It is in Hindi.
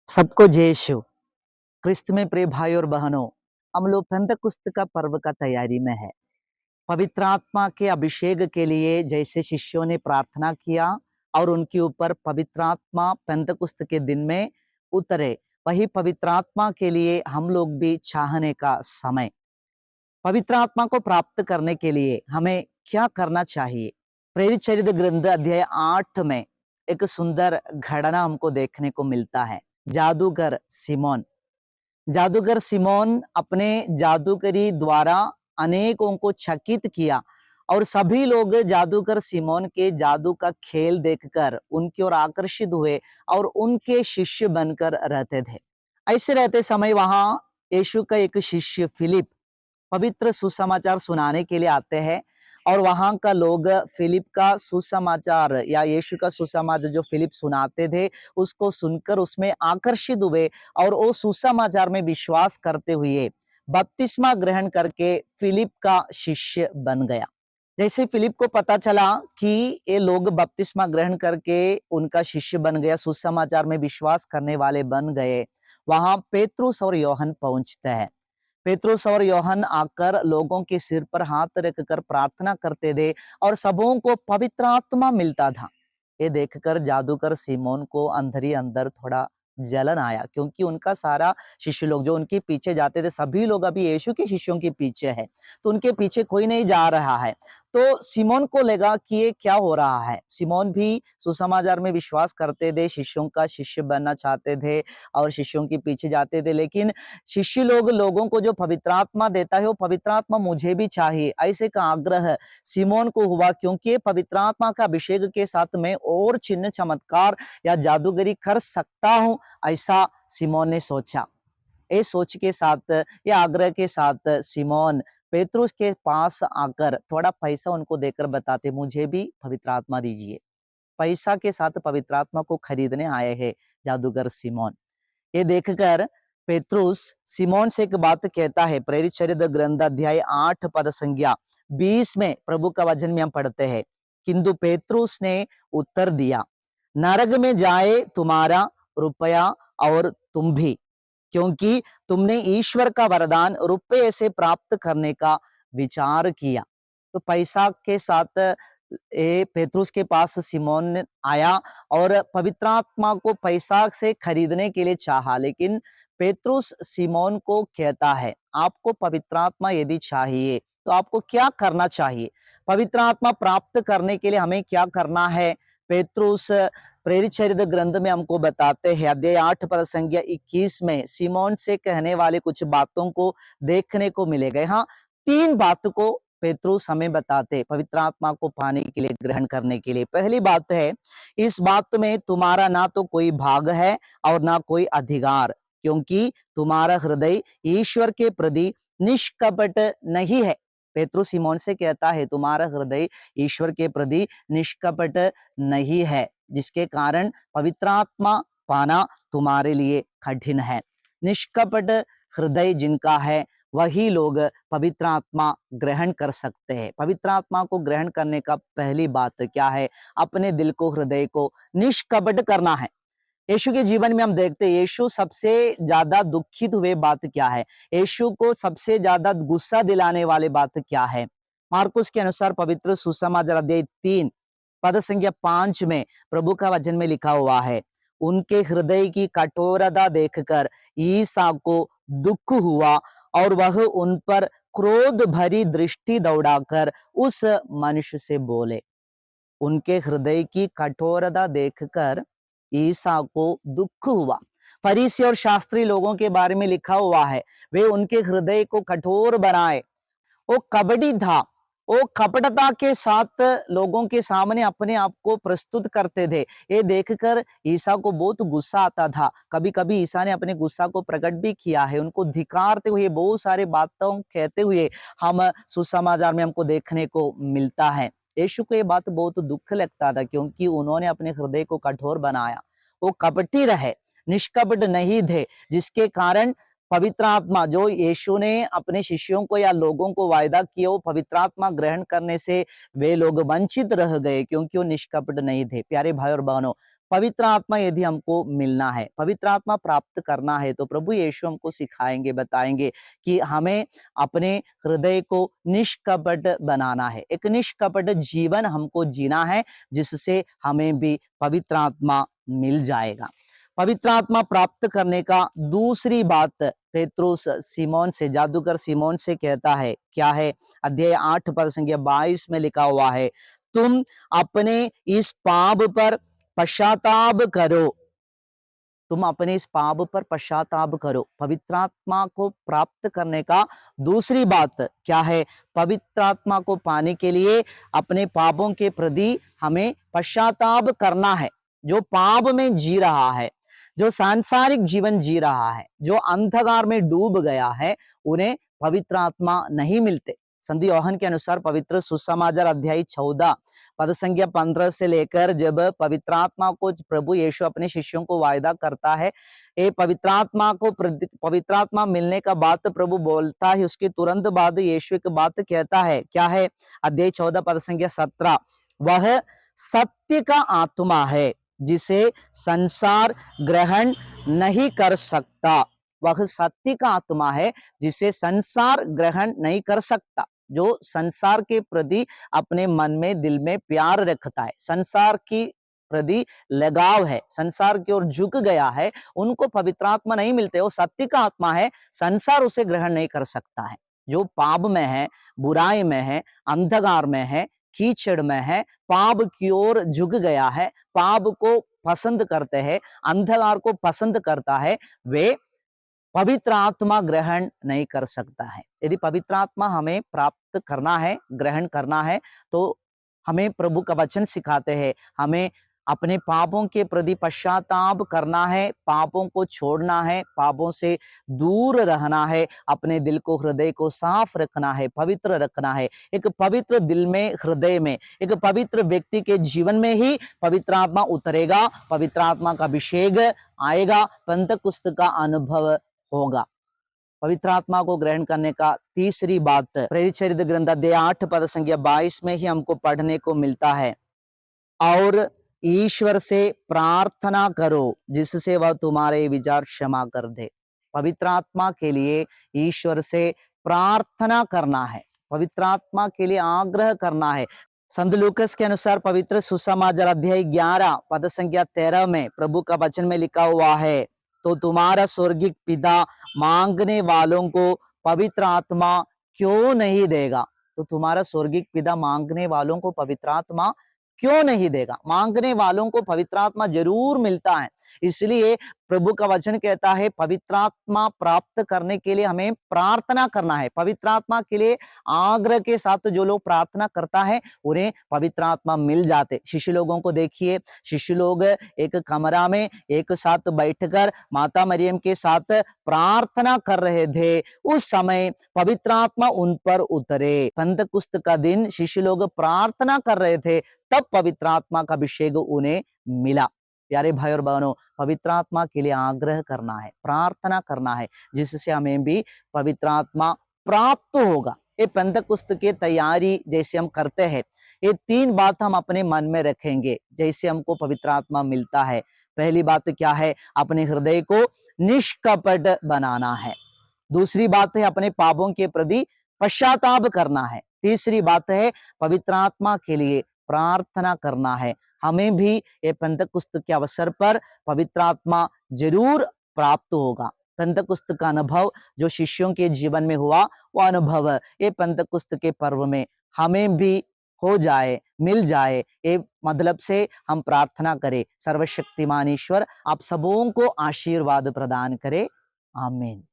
सबको जय यीशु। क्रिस्त में प्रिय भाई और बहनों, हम लोग पेंतकुस्त का पर्व का तैयारी में है। पवित्र आत्मा के अभिषेक के लिए जैसे शिष्यों ने प्रार्थना किया और उनके ऊपर पवित्र आत्मा पेंतकुस्त के दिन में उतरे, वही पवित्र आत्मा के लिए हम लोग भी चाहने का समय। पवित्र आत्मा को प्राप्त करने के लिए हमें क्या करना चाहिए? प्रेरित चरित्र ग्रंथ अध्याय 8 में एक सुंदर घटना हमको देखने को मिलता है। जादूगर सिमोन अपने जादूगरी द्वारा अनेकों को चकित किया और सभी लोग जादूगर सिमोन के जादू का खेल देखकर उनकी ओर आकर्षित हुए और उनके शिष्य बनकर रहते थे। ऐसे रहते समय वहां यीशु का एक शिष्य फिलिप पवित्र सुसमाचार सुनाने के लिए आते हैं और वहां का लोग फिलिप का सुसमाचार या यीशु का सुसमाचार जो फिलिप सुनाते थे उसको सुनकर उसमें आकर्षित हुए और वो सुसमाचार में विश्वास करते हुए बपतिस्मा ग्रहण करके फिलिप का शिष्य बन गया। जैसे फिलिप को पता चला कि ये लोग बपतिस्मा ग्रहण करके उनका शिष्य बन गया, सुसमाचार में विश्वास करने वाले बन गए, वहां पेतरुस और योहन पहुंचते हैं। पेतरुस और योहन आकर लोगों के सिर पर हाथ रखकर प्रार्थना करते थे और सबों को पवित्र आत्मा मिलता था। ये देखकर जादूगर सिमोन को अंदर ही अंदर थोड़ा जलन आया, क्योंकि उनका सारा शिष्य लोग जो उनके पीछे जाते थे सभी लोग अभी यीशु के शिष्यों के पीछे है, तो उनके पीछे कोई नहीं जा रहा है। तो सिमोन को लगा कि ये क्या हो रहा है। सिमोन भी सुसमाचार में विश्वास करते थे, शिष्यों का शिष्य बनना चाहते थे और शिष्यों के पीछे जाते थे, लेकिन शिष्य लोगों को जो पवित्र आत्मा देता है वो पवित्र आत्मा मुझे भी चाहिए, ऐसे का आग्रह सिमोन को हुआ, क्योंकि पवित्र आत्मा का अभिषेक के साथ में और चिन्ह चमत्कार या जादूगरी कर सकता हूं, ऐसा सिमोन ने सोचा। इस सोच के साथ या आग्रह के साथ सिमोन पेतरुस के पास आकर थोड़ा पैसा उनको देकर बताते, मुझे भी पवित्र आत्मा दीजिए। पैसा के साथ पवित्र आत्मा को खरीदने आए हैं जादूगर सिमोन। ये देखकर पेतरुस सिमोन से एक बात कहता है। प्रेरित चरित्र ग्रंथ अध्याय 8 पद संज्ञा 20 में प्रभु का वचन में हम पढ़ते हैं, किंतु पेतरुस ने उत्तर दिया, नरक में जाए तुम्हारा रुपया और तुम भी, क्योंकि तुमने ईश्वर का वरदान रुपये से प्राप्त करने का विचार किया। तो पैसा के साथ पेतरुस के पास सिमोन आया और पवित्र आत्मा को पैसा से खरीदने के लिए चाहा, लेकिन पेतरुस सिमोन को कहता है, आपको पवित्र आत्मा यदि चाहिए तो आपको क्या करना चाहिए? पवित्र आत्मा प्राप्त करने के लिए हमें क्या करना है? पेतरुस प्रेरित चरित्र ग्रंथ में हमको बताते हैं, अध्याय 8 पद संज्ञा 21 में सिमोन से कहने वाले कुछ बातों को देखने को मिलेगा। हाँ, 3 बात को पेतरुस हमें बताते पवित्र आत्मा को पाने के लिए, ग्रहण करने के लिए। पहली बात है, इस बात में तुम्हारा ना तो कोई भाग है और ना कोई अधिकार, क्योंकि तुम्हारा हृदय ईश्वर के प्रति निष्कपट नहीं है। पेतरुस सिमोन से कहता है, तुम्हारा हृदय ईश्वर के प्रति निष्कपट नहीं है, जिसके कारण पवित्र आत्मा पाना तुम्हारे लिए कठिन है। निष्कपट हृदय जिनका है वही लोग पवित्र आत्मा ग्रहण कर सकते हैं। पवित्र आत्मा को ग्रहण करने का पहली बात क्या है? अपने दिल को, हृदय को निष्कपट करना है। यीशु के जीवन में हम देखते हैं, यीशु सबसे ज्यादा दुखित हुए बात क्या है? यीशु को सबसे ज्यादा गुस्सा दिलाने वाले बात क्या है? मार्कुस के अनुसार पवित्र सुसमाचार अध्याय 3 पद संख्या 5 में प्रभु का वचन में लिखा हुआ है, उनके हृदय की कठोरता देखकर ईसा को दुख हुआ और वह उन पर क्रोध भरी दृष्टि दौड़ाकर उस मनुष्य से बोले। उनके हृदय की कठोरता देखकर ईसा को दुख हुआ। फरीसी और शास्त्री लोगों के बारे में लिखा हुआ है, वे उनके हृदय को कठोर बनाए। वो कपटी था, वो कपटता के साथ लोगों के सामने अपने आप को प्रस्तुत करते थे। ये देखकर ईसा को बहुत गुस्सा आता था। कभी कभी ईसा ने अपने गुस्सा को प्रकट भी किया है, उनको धिकारते हुए, बहुत सारे बातों कहते हुए हम सुसमाचार में हमको देखने को मिलता है। यीशु को ये बात बहुत दुख लगता था, क्योंकि उन्होंने अपने हृदय को कठोर बनाया, वो कपटी रहे, निष्कपट नहीं थे, जिसके कारण पवित्र आत्मा जो यीशु ने अपने शिष्यों को या लोगों को वायदा किया, वो पवित्र आत्मा ग्रहण करने से वे लोग वंचित रह गए, क्योंकि वो निष्कपट नहीं थे। प्यारे भाई और बहनों, पवित्र आत्मा यदि हमको मिलना है, पवित्र आत्मा प्राप्त करना है, तो प्रभु यीशु हमको सिखाएंगे, बताएंगे कि हमें अपने हृदय को निष्कपट बनाना है, एक निष्कपट जीवन हमको जीना है, जिससे हमें भी पवित्र आत्मा मिल जाएगा। पवित्र आत्मा प्राप्त करने का दूसरी बात पेत्रुस सीमोन से, जादूगर सीमोन से कहता है, क्या है? अध्याय 8 पद संख्या 22 में लिखा हुआ है, तुम अपने इस पाप पर पश्चाताप करो, तुम अपने इस पाप पर पश्चाताप करो। पवित्र आत्मा को प्राप्त करने का दूसरी बात क्या है? पवित्र आत्मा को पाने के लिए अपने पापों के प्रति हमें पश्चाताप करना है। जो पाप में जी रहा है, जो सांसारिक जीवन जी रहा है, जो अंधकार में डूब गया है, उन्हें पवित्र आत्मा नहीं मिलते। संत योहन के अनुसार पवित्र सुसमाचार अध्याय 14 पद संख्या 15 से लेकर जब पवित्र आत्मा को प्रभु यीशु अपने शिष्यों को वायदा करता है, ये पवित्र आत्मा को पवित्र आत्मा मिलने का बात प्रभु बोलता है, उसके तुरंत बाद यीशु एक बात कहता है, क्या है? अध्याय 14 पद संख्या 17, वह सत्य का आत्मा है जिसे संसार ग्रहण नहीं कर सकता। वह सत्य का आत्मा है जिसे संसार ग्रहण नहीं कर सकता। जो संसार के प्रति अपने मन में, दिल में प्यार रखता है, संसार की प्रति लगाव है, संसार की ओर झुक गया है, उनको पवित्र आत्मा नहीं मिलते। वो सत्य का आत्मा है, संसार उसे ग्रहण नहीं कर सकता है। जो पाप में है, बुराई में है, अंधकार में है, कीचड़ में है, पाप की ओर झुक गया है, पाप को पसंद करते हैं, अंधकार को पसंद करता है, वे पवित्र आत्मा ग्रहण नहीं कर सकता है। यदि पवित्र आत्मा हमें प्राप्त करना है, ग्रहण करना है, तो हमें प्रभु का वचन सिखाते हैं, हमें अपने पापों के प्रति पश्चाताप करना है, पापों को छोड़ना है, पापों से दूर रहना है, अपने दिल को, हृदय को साफ रखना है, पवित्र रखना है। एक पवित्र दिल में, हृदय में, एक पवित्र व्यक्ति के जीवन में ही पवित्र आत्मा उतरेगा, पवित्र आत्मा का अभिषेक आएगा, पेंतकुस्त का अनुभव होगा। पवित्र आत्मा को ग्रहण करने का तीसरी बात प्रेरित चरित्र ग्रंथ अध्याय 8 पद संख्या 22 में ही हमको पढ़ने को मिलता है, और ईश्वर से प्रार्थना करो जिससे वह तुम्हारे विचार क्षमा कर दे। पवित्र आत्मा के लिए ईश्वर से प्रार्थना करना है, पवित्र आत्मा के लिए आग्रह करना है। संत लूकस के अनुसार पवित्र सुसमाचार अध्याय 11 पद संख्या 13 में प्रभु का वचन में लिखा हुआ है, तो तुम्हारा स्वर्गीय पिता मांगने वालों को पवित्र आत्मा क्यों नहीं देगा? तो तुम्हारा स्वर्गीय पिता मांगने वालों को पवित्र आत्मा क्यों नहीं देगा? मांगने वालों को पवित्र आत्मा जरूर मिलता है। इसलिए प्रभु का वचन कहता है, पवित्र आत्मा प्राप्त करने के लिए हमें प्रार्थना करना है। पवित्र आत्मा के लिए आग्रह के साथ जो लोग प्रार्थना करता है, उन्हें पवित्र आत्मा मिल जाते। शिष्य लोगों को देखिए, शिष्य लोग एक कमरा में एक साथ बैठकर माता मरियम के साथ प्रार्थना कर रहे थे, उस समय पवित्र आत्मा उन पर उतरे। पेंतकुस्त का दिन शिष्य लोग प्रार्थना कर रहे थे, तब पवित्र आत्मा का अभिषेक उन्हें मिला। प्यारे भाई और बहनों, पवित्र आत्मा के लिए आग्रह करना है, प्रार्थना करना है, जिससे हमें भी पवित्र आत्मा प्राप्त होगा। ये पेंतकुस्त की तैयारी जैसे हम करते हैं, ये 3 बात हम अपने मन में रखेंगे जैसे हमको पवित्र आत्मा मिलता है। पहली बात क्या है? अपने हृदय को निष्कपट बनाना है। दूसरी बात है अपने पापों के प्रति पश्चाताप करना है। तीसरी बात है पवित्र आत्मा के लिए प्रार्थना करना है। हमें भी ये पेंतकुस्त के अवसर पर पवित्र आत्मा जरूर प्राप्त होगा। पेंतकुस्त का अनुभव जो शिष्यों के जीवन में हुआ, वो अनुभव ये पेंतकुस्त के पर्व में हमें भी हो जाए, मिल जाए। ये मतलब से हम प्रार्थना करें, सर्वशक्तिमान ईश्वर आप सबों को आशीर्वाद प्रदान करे। आमीन।